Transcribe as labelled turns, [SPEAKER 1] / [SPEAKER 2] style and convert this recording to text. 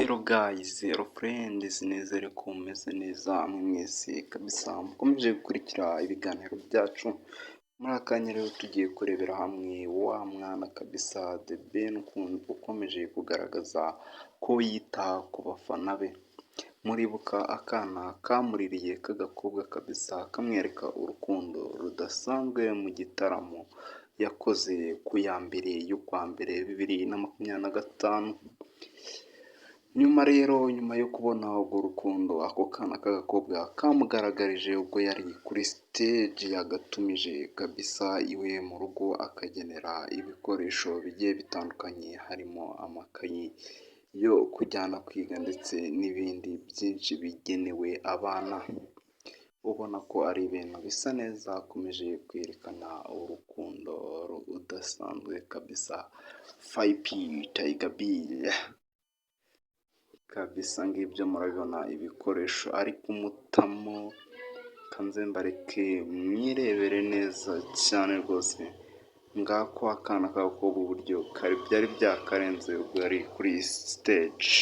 [SPEAKER 1] Hello guys, hello friends, nizere ko mumeze neza mwese kabisa mukomeje gukurikira ibiganiro byacu. Muri akanya rero tugiye kurebera hamwe wa mwana kabisa The Ben ukomeje kugaragaza ko yita ku bafana be. Muribuka akana kamuririye k'agakobwa kabisa kamwereka urukundo rudasanzwe mu gitaramo yakoze ku ya mbere y'ukwa mbere 2025. Nyuma yo kubona urwo rukundo ako kana k'agakobwa kamugaragarije ubwo yari kuri stage yagatumije kabisa iwe mu rugo, akagenera ibikoresho bigiye bitandukanye harimo amakayi yo kujyana kwiga ndetse n'ibindi byinshi bigenewe abana. Ubona ko ari ibintu bisa neza, akomeje kwerekana urukundo rudasanzwe kabisa. Faypi Tiger Bill kabisa, ngibyo murabibona ibikoresho ari kumutamo, kanze mbareke mwirebere neza cyane rwose. Ngako akana k'agakobwa uburyo byari byakarenze ubwo yari kuri stage.